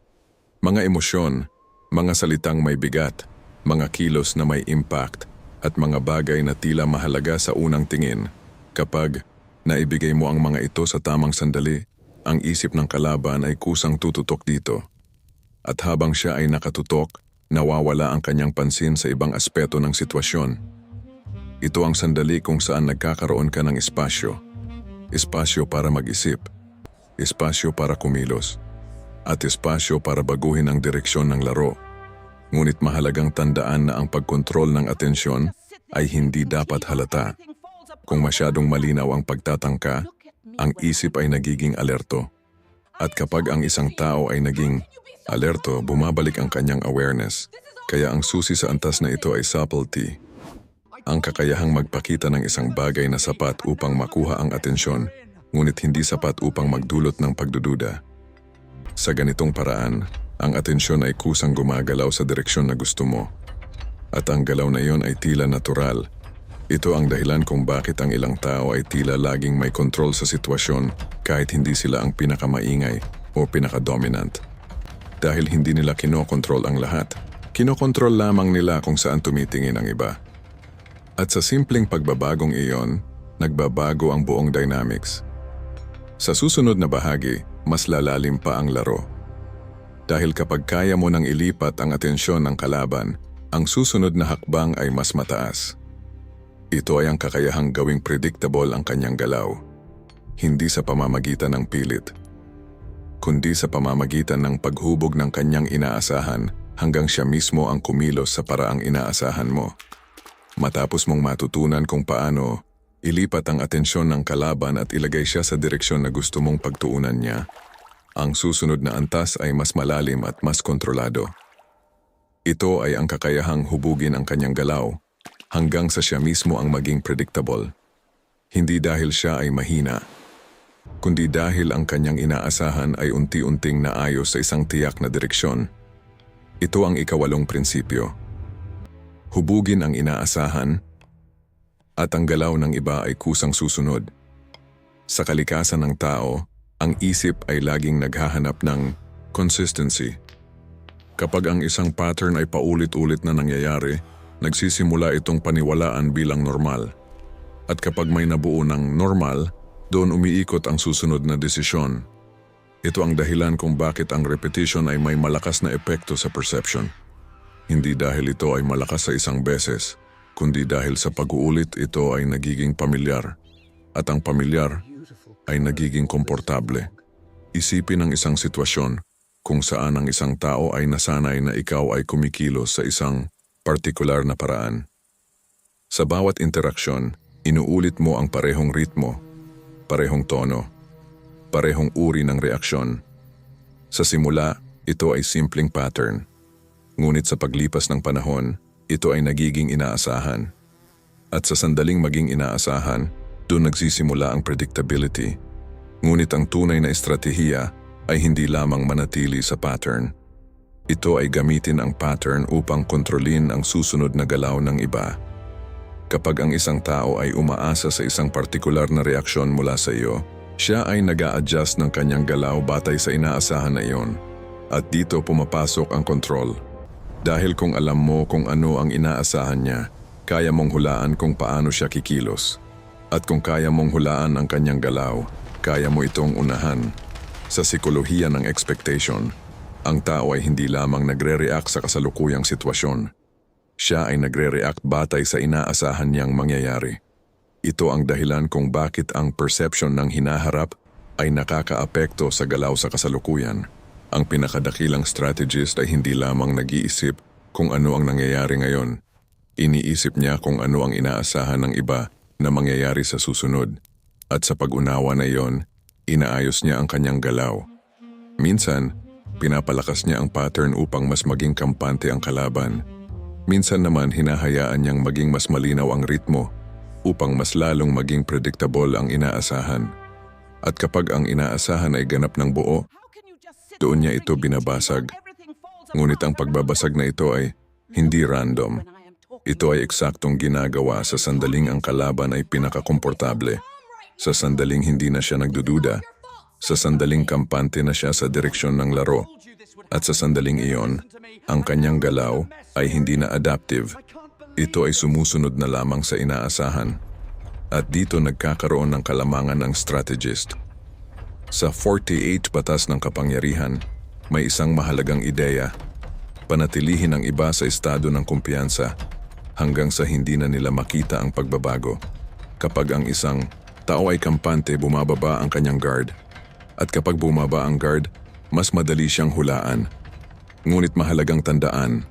Speaker 1: Mga emosyon, mga salitang may bigat, mga kilos na may impact, at mga bagay na tila mahalaga sa unang tingin. Kapag naibigay mo ang mga ito sa tamang sandali, ang isip ng kalaban ay kusang tututok dito. At habang siya ay nakatutok, nawawala ang kanyang pansin sa ibang aspeto ng sitwasyon. Ito ang sandali kung saan nagkakaroon ka ng espasyo. Espasyo para mag-isip, espasyo para kumilos, at espasyo para baguhin ang direksyon ng laro. Ngunit mahalagang tandaan na ang pagkontrol ng atensyon ay hindi dapat halata. Kung masyadong malinaw ang pagtatangka, ang isip ay nagiging alerto. At kapag ang isang tao ay naging alerto, bumabalik ang kanyang awareness. Kaya ang susi sa antas na ito ay subtlety. Ang kakayahang magpakita ng isang bagay na sapat upang makuha ang atensyon, ngunit hindi sapat upang magdulot ng pagdududa. Sa ganitong paraan, ang atensyon ay kusang gumagalaw sa direksyon na gusto mo. At ang galaw na iyon ay tila natural. Ito ang dahilan kung bakit ang ilang tao ay tila laging may kontrol sa sitwasyon kahit hindi sila ang pinakamaingay o pinakadominant. Dahil hindi nila kinokontrol ang lahat, kinokontrol lamang nila kung saan tumitingin ang iba. At sa simpleng pagbabagong iyon, nagbabago ang buong dynamics. Sa susunod na bahagi, mas lalalim pa ang laro. Dahil kapag kaya mo nang ilipat ang atensyon ng kalaban, ang susunod na hakbang ay mas mataas. Ito ay ang kakayahang gawing predictable ang kanyang galaw. hindi sa pamamagitan ng pilit, kundi sa pamamagitan ng paghubog ng kanyang inaasahan hanggang siya mismo ang kumilos sa paraang inaasahan mo. Matapos mong matutunan kung paano ilipat ang atensyon ng kalaban at ilagay siya sa direksyon na gusto mong pagtuunan niya, ang susunod na antas ay mas malalim at mas kontrolado. Ito ay ang kakayahang hubugin ang kanyang galaw hanggang sa siya mismo ang maging predictable. Hindi dahil siya ay mahina, kundi dahil ang kanyang inaasahan ay unti-unting naayos sa isang tiyak na direksyon. Ito ang ikawalong prinsipyo. Hubugin ang inaasahan at ang galaw ng iba ay kusang susunod. Sa kalikasan ng tao, ang isip ay laging naghahanap ng consistency. Kapag ang isang pattern ay paulit-ulit na nangyayari, nagsisimula itong paniwalaan bilang normal. At kapag may nabuo ng normal, doon umiikot ang susunod na desisyon. Ito ang dahilan kung bakit ang repetition ay may malakas na epekto sa perception. Hindi dahil ito ay malakas sa isang beses, kundi dahil sa pag-uulit ito ay nagiging pamilyar. At ang pamilyar ay nagiging komportable. Isipin ang isang sitwasyon kung saan ang isang tao ay nasanay na ikaw ay kumikilos sa isang partikular na paraan. Sa bawat interaksyon, inuulit mo ang parehong ritmo, parehong tono, parehong uri ng reaksyon. Sa simula, ito ay simpleng pattern. Ngunit sa paglipas ng panahon, ito ay nagiging inaasahan. At sa sandaling maging inaasahan, doon nagsisimula ang predictability. Ngunit ang tunay na estratehiya ay hindi lamang manatili sa pattern. Ito ay gamitin ang pattern upang kontrolin ang susunod na galaw ng iba. Kapag ang isang tao ay umaasa sa isang partikular na reaksyon mula sa iyo, siya ay nag-a-adjust ng kanyang galaw batay sa inaasahan na iyon. At dito pumapasok ang control. Dahil kung alam mo kung ano ang inaasahan niya, kaya mong hulaan kung paano siya kikilos. At kung kaya mong hulaan ang kanyang galaw, kaya mo itong unahan. Sa sikolohiya ng expectation, ang tao ay hindi lamang nagre-react sa kasalukuyang sitwasyon. Siya ay nagre-react batay sa inaasahan niyang mangyayari. Ito ang dahilan kung bakit ang perception ng hinaharap ay nakakaapekto sa galaw sa kasalukuyan. Ang pinakadakilang strategist ay hindi lamang nag-iisip kung ano ang nangyayari ngayon. Iniisip niya kung ano ang inaasahan ng iba na mangyayari sa susunod. At sa pag-unawa na iyon, inaayos niya ang kanyang galaw. Minsan, pinapalakas niya ang pattern upang mas maging kampante ang kalaban. Minsan naman hinahayaan niyang maging mas malinaw ang ritmo upang mas lalong maging predictable ang inaasahan. At kapag ang inaasahan ay ganap ng buo, doon niya ito binabasag. Ngunit ang pagbabasag na ito ay hindi random. Ito ay eksaktong ginagawa sa sandaling ang kalaban ay pinakakomportable. Sa sandaling hindi na siya nagdududa. Sa sandaling kampante na siya sa direksyon ng laro. At sa sandaling iyon, ang kanyang galaw ay hindi na adaptive. Ito ay sumusunod na lamang sa inaasahan. At dito nagkakaroon ng kalamangan ng strategist. Sa 48 Batas ng Kapangyarihan, may isang mahalagang ideya. Panatilihin ang iba sa estado ng kumpiyansa hanggang sa hindi na nila makita ang pagbabago. Kapag ang isang tao ay kampante, bumababa ang kanyang guard. At kapag bumaba ang guard, mas madali siyang hulaan. Ngunit mahalagang tandaan,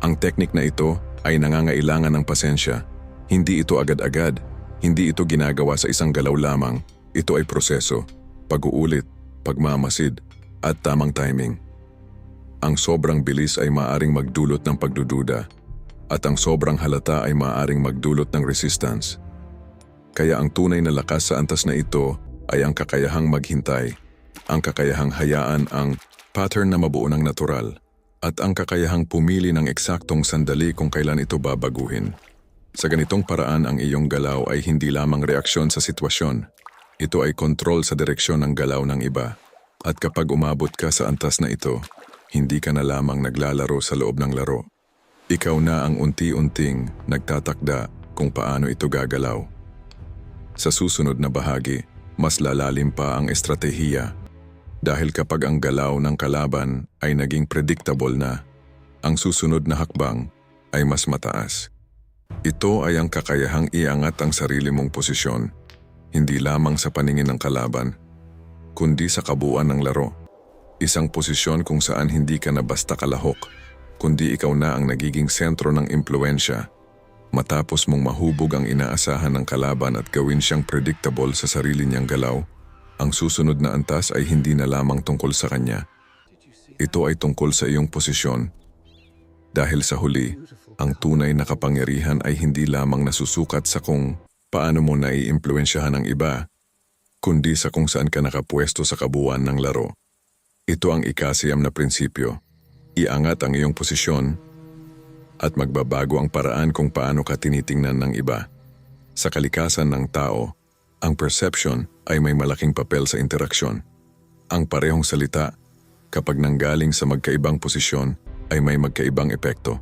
Speaker 1: ang teknik na ito ay nangangailangan ng pasensya. Hindi ito agad-agad. Hindi ito ginagawa sa isang galaw lamang. Ito ay proseso, pag-uulit, pagmamasid, at tamang timing. Ang sobrang bilis ay maaaring magdulot ng pagdududa, at ang sobrang halata ay maaaring magdulot ng resistance. Kaya ang tunay na lakas sa antas na ito ay ang kakayahang maghintay, ang kakayahang hayaan ang pattern na mabuo ng natural, at ang kakayahang pumili ng eksaktong sandali kung kailan ito babaguhin. Sa ganitong paraan ang iyong galaw ay hindi lamang reaksyon sa sitwasyon. Ito ay kontrol sa direksyon ng galaw ng iba. At kapag umabot ka sa antas na ito, hindi ka na lamang naglalaro sa loob ng laro. Ikaw na ang unti-unting nagtatakda kung paano ito gagalaw. Sa susunod na bahagi, mas lalalim pa ang estratehiya. Dahil kapag ang galaw ng kalaban ay naging predictable na, ang susunod na hakbang ay mas mataas. Ito ay ang kakayahang iangat ang sarili mong posisyon. hindi lamang sa paningin ng kalaban, kundi sa kabuuan ng laro. Isang posisyon kung saan hindi ka na basta kalahok, kundi ikaw na ang nagiging sentro ng impluensya. Matapos mong mahubog ang inaasahan ng kalaban at gawin siyang predictable sa sarili niyang galaw, ang susunod na antas ay hindi na lamang tungkol sa kanya. Ito ay tungkol sa iyong posisyon. Dahil sa huli, ang tunay na kapangyarihan ay hindi lamang nasusukat sa kung paano mo naiimpluwensyahan ang iba, kundi sa kung saan ka nakapwesto sa kabuuan ng laro. Ito ang ikasiyam na prinsipyo. Iangat ang iyong posisyon at magbabago ang paraan kung paano ka tinitingnan ng iba. Sa kalikasan ng tao, ang perception ay may malaking papel sa interaksyon. Ang parehong salita, kapag nanggaling sa magkaibang posisyon, ay may magkaibang epekto.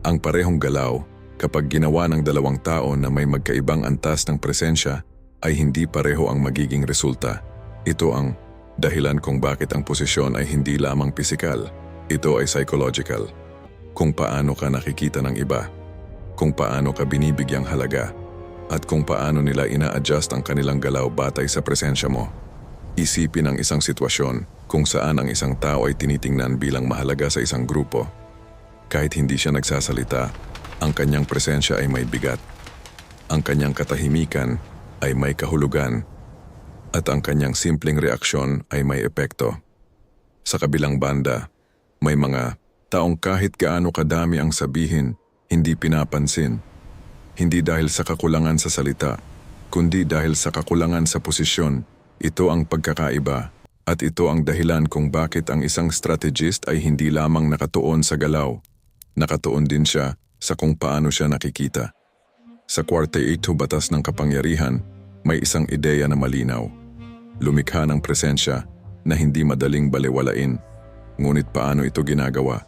Speaker 1: Ang parehong galaw, kapag ginawa ng dalawang tao na may magkaibang antas ng presensya, ay hindi pareho ang magiging resulta. Ito ang dahilan kung bakit ang posisyon ay hindi lamang pisikal. Ito ay psychological. Kung paano ka nakikita ng iba, kung paano ka binibigyang halaga, at kung paano nila ina-adjust ang kanilang galaw batay sa presensya mo. Isipin ang isang sitwasyon kung saan ang isang tao ay tinitingnan bilang mahalaga sa isang grupo. Kahit hindi siya nagsasalita, ang kanyang presensya ay may bigat. Ang kanyang katahimikan ay may kahulugan. At ang kanyang simpleng reaksyon ay may epekto. Sa kabilang banda, may mga taong kahit gaano kadami ang sabihin, hindi pinapansin. Hindi dahil sa kakulangan sa salita, kundi dahil sa kakulangan sa posisyon. Ito ang pagkakaiba, at ito ang dahilan kung bakit ang isang strategist ay hindi lamang nakatuon sa galaw. Nakatuon din siya sa kung paano siya nakikita. Sa Kwarte 8 Batas ng Kapangyarihan, may isang ideya na malinaw. Lumikha ng presensya na hindi madaling balewalain. Ngunit paano ito ginagawa?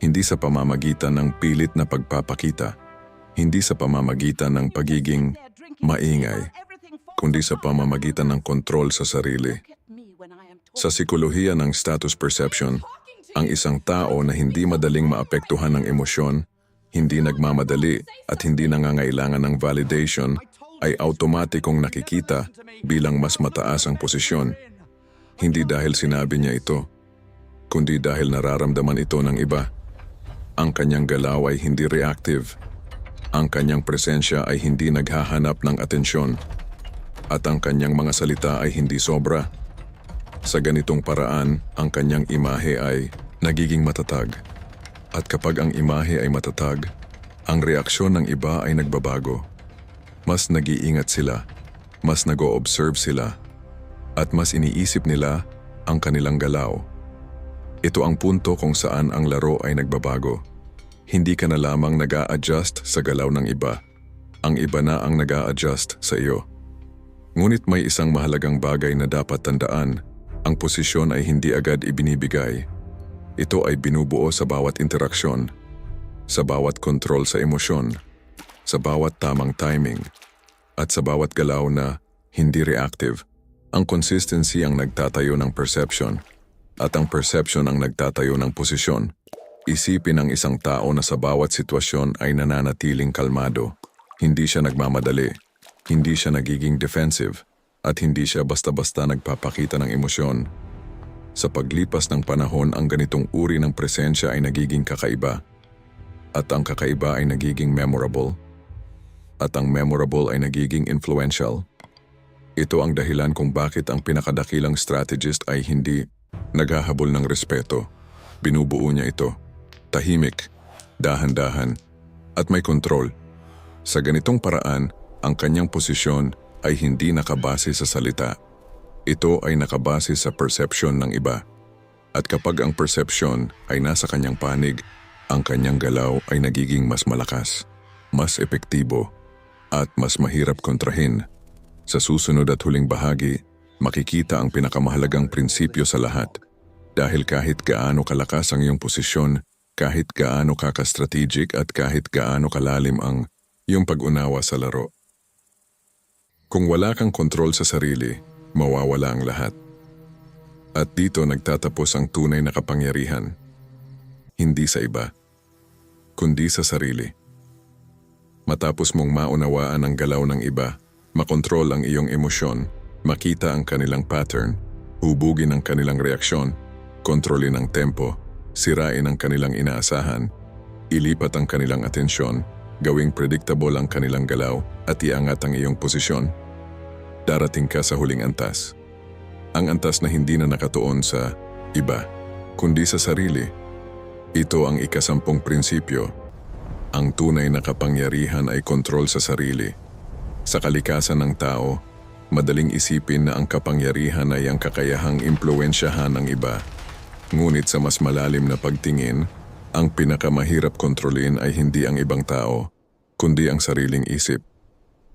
Speaker 1: Hindi sa pamamagitan ng pilit na pagpapakita, hindi sa pamamagitan ng pagiging maingay, kundi sa pamamagitan ng kontrol sa sarili. Sa sikolohiya ng status perception, ang isang tao na hindi madaling maapektuhan ng emosyon, hindi nagmamadali at hindi nangangailangan ng validation ay automatikong nakikita bilang mas mataas ang posisyon. Hindi dahil sinabi niya ito, kundi dahil nararamdaman ito ng iba. Ang kanyang galaw ay hindi reactive. Ang kanyang presensya ay hindi naghahanap ng atensyon. At ang kanyang mga salita ay hindi sobra. Sa ganitong paraan, ang kanyang imahe ay nagiging matatag. At kapag ang imahe ay matatag, ang reaksyon ng iba ay nagbabago. Mas nag-iingat sila, mas nag-o-observe sila, at mas iniisip nila ang kanilang galaw. Ito ang punto kung saan ang laro ay nagbabago. Hindi ka na lamang nag-a-adjust sa galaw ng iba. Ang iba na ang nag-a-adjust sa iyo. Ngunit may isang mahalagang bagay na dapat tandaan. Ang posisyon ay hindi agad ibinibigay. Ito ay binubuo sa bawat interaksyon, sa bawat kontrol sa emosyon, sa bawat tamang timing, at sa bawat galaw na hindi reactive. Ang consistency ang nagtatayo ng perception, at ang perception ang nagtatayo ng posisyon. Isipin ang isang tao na sa bawat sitwasyon ay nananatiling kalmado. Hindi siya nagmamadali, hindi siya nagiging defensive, at hindi siya basta-basta nagpapakita ng emosyon. Sa paglipas ng panahon, ang ganitong uri ng presensya ay nagiging kakaiba. At ang kakaiba ay nagiging memorable. At ang memorable ay nagiging influential. Ito ang dahilan kung bakit ang pinakadakilang strategist ay hindi naghahabol ng respeto. Binubuo niya ito. Tahimik, dahan-dahan, at may kontrol. Sa ganitong paraan, ang kanyang posisyon ay hindi nakabase sa salita. Ito ay nakabase sa perception ng iba. At kapag ang perception ay nasa kanyang panig, ang kanyang galaw ay nagiging mas malakas, mas epektibo, at mas mahirap kontrahin. Sa susunod at huling bahagi, makikita ang pinakamahalagang prinsipyo sa lahat. Dahil kahit gaano kalakas ang iyong posisyon, kahit gaano ka-strategic at kahit gaano kalalim ang iyong pag-unawa sa laro. Kung wala kang kontrol sa sarili, mawawala ang lahat. At dito nagtatapos ang tunay na kapangyarihan. Hindi sa iba, kundi sa sarili. Matapos mong maunawaan ang galaw ng iba, Makontrol ang iyong emosyon, makita ang kanilang pattern, hubugin ang kanilang reaksyon, kontrolin ang tempo, sirain ang kanilang inaasahan, ilipat ang kanilang atensyon, gawing predictable ang kanilang galaw at iangat ang iyong posisyon. Darating ka sa huling antas. Ang antas na hindi na nakatuon sa iba, kundi sa sarili. Ito ang ika-10 prinsipyo. Ang tunay na kapangyarihan ay kontrol sa sarili. Sa kalikasan ng tao, madaling isipin na ang kapangyarihan ay ang kakayahang impluwensyahan ng iba. Ngunit sa mas malalim na pagtingin, ang pinakamahirap kontrolin ay hindi ang ibang tao, kundi ang sariling isip.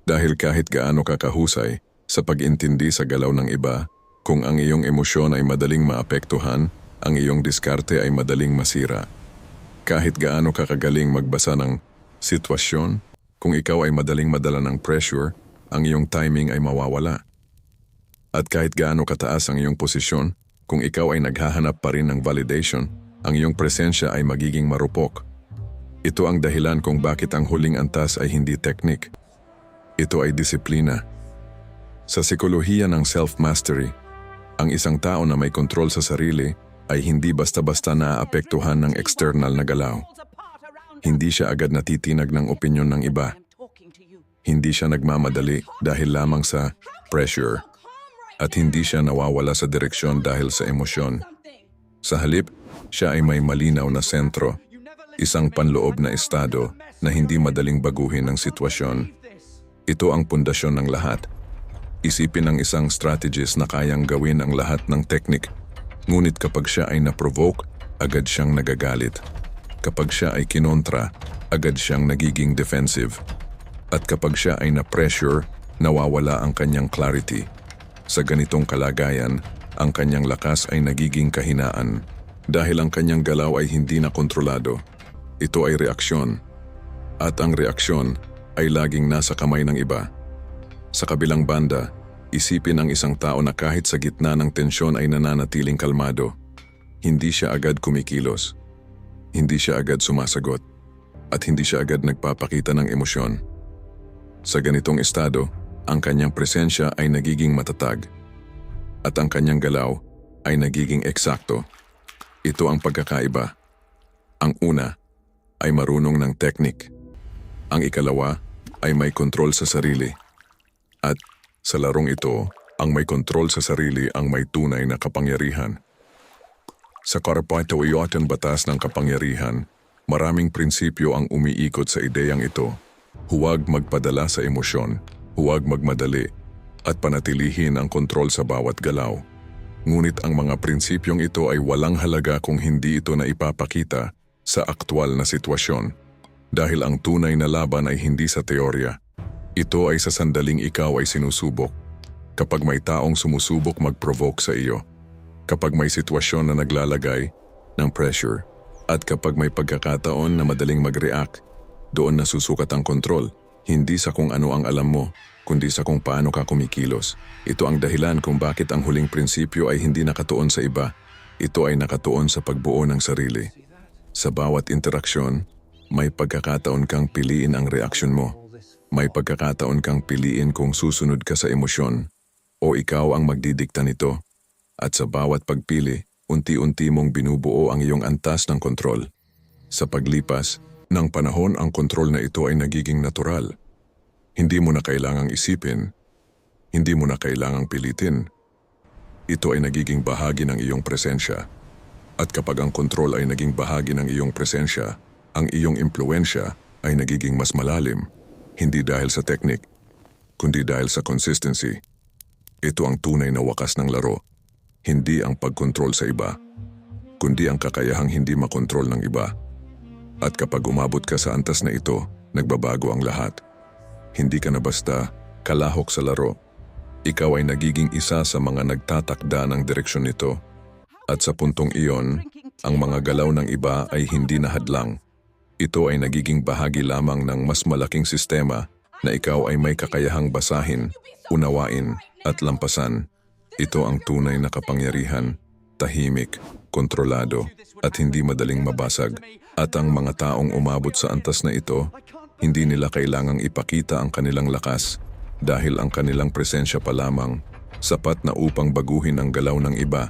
Speaker 1: Dahil kahit gaano ka kahusay sa pag-intindi sa galaw ng iba, kung ang iyong emosyon ay madaling maapektuhan, ang iyong diskarte ay madaling masira. Kahit gaano ka kagaling magbasa ng sitwasyon, kung ikaw ay madaling madala ng pressure, ang iyong timing ay mawawala. At kahit gaano kataas ang iyong posisyon, kung ikaw ay naghahanap pa rin ng validation, ang iyong presensya ay magiging marupok. Ito ang dahilan kung bakit ang huling antas ay hindi teknik. Ito ay disiplina. Sa sikolohiya ng self-mastery, ang isang tao na may kontrol sa sarili ay hindi basta-basta naaapektuhan ng external na galaw. Hindi siya agad natitinag ng opinyon ng iba. Hindi siya nagmamadali dahil lamang sa pressure. At hindi siya nawawala sa direksyon dahil sa emosyon. Sa halip, siya ay may malinaw na sentro, isang panloob na estado na hindi madaling baguhin ng sitwasyon. Ito ang pundasyon ng lahat. Isipin ng isang strategist na kayang gawin ang lahat ng teknik, ngunit kapag siya ay na-provoke, agad siyang nagagalit. Kapag siya ay kinontra, agad siyang nagiging defensive. At kapag siya ay na-pressure, nawawala ang kanyang clarity. Sa ganitong kalagayan, ang kanyang lakas ay nagiging kahinaan. Dahil ang kanyang galaw ay hindi na kontrolado. Ito ay reaksyon. At ang reaksyon ay laging nasa kamay ng iba. Sa kabilang banda, isipin ang isang tao na kahit sa gitna ng tensyon ay nananatiling kalmado. Hindi siya agad kumikilos. Hindi siya agad sumasagot. At hindi siya agad nagpapakita ng emosyon. Sa ganitong estado, ang kanyang presensya ay nagiging matatag. At ang kanyang galaw ay nagiging eksakto. Ito ang pagkakaiba. Ang una ay marunong ng teknik. Ang ikalawa ay may kontrol sa sarili. At sa larong ito, ang may kontrol sa sarili ang may tunay na kapangyarihan. Sa karapatawiyatan batas ng kapangyarihan, maraming prinsipyo ang umiikot sa ideyang ito. Huwag magpadala sa emosyon, huwag magmadali, at panatilihin ang kontrol sa bawat galaw. Ngunit ang mga prinsipyong ito ay walang halaga kung hindi ito na ipapakita sa aktwal na sitwasyon. Dahil ang tunay na laban ay hindi sa teorya. Ito ay sa sandaling ikaw ay sinusubok. Kapag may taong sumusubok mag-provoke sa iyo. Kapag may sitwasyon na naglalagay ng pressure. At kapag may pagkakataon na madaling mag-react, doon nasusukat ang kontrol. Hindi sa kung ano ang alam mo, kundi sa kung paano ka kumikilos. Ito ang dahilan kung bakit ang huling prinsipyo ay hindi nakatuon sa iba. Ito ay nakatuon sa pagbuo ng sarili. Sa bawat interaksyon, may pagkakataon kang piliin ang reaksyon mo. May pagkakataon kang piliin kung susunod ka sa emosyon o ikaw ang magdidikta nito. At sa bawat pagpili, unti-unti mong binubuo ang iyong antas ng kontrol. Sa paglipas ng panahon, ang kontrol na ito ay nagiging natural. Hindi mo na kailangang isipin. Hindi mo na kailangang pilitin. Ito ay nagiging bahagi ng iyong presensya. At kapag ang kontrol ay naging bahagi ng iyong presensya, ang iyong impluwensya ay nagiging mas malalim. Hindi dahil sa teknik, kundi dahil sa consistency. Ito ang tunay na wakas ng laro. Hindi ang pagkontrol sa iba, kundi ang kakayahang hindi makontrol ng iba. At kapag umabot ka sa antas na ito, nagbabago ang lahat. Hindi ka na basta kalahok sa laro. Ikaw ay nagiging isa sa mga nagtatakda ng direksyon nito. At sa puntong iyon, ang mga galaw ng iba ay hindi na hadlang. Ito ay nagiging bahagi lamang ng mas malaking sistema na ikaw ay may kakayahang basahin, unawain at lampasan. Ito ang tunay na kapangyarihan, tahimik, kontrolado at hindi madaling mabasag. At ang mga taong umabot sa antas na ito, hindi nila kailangang ipakita ang kanilang lakas. dahil ang kanilang presensya pa lamang sapat na upang baguhin ang galaw ng iba.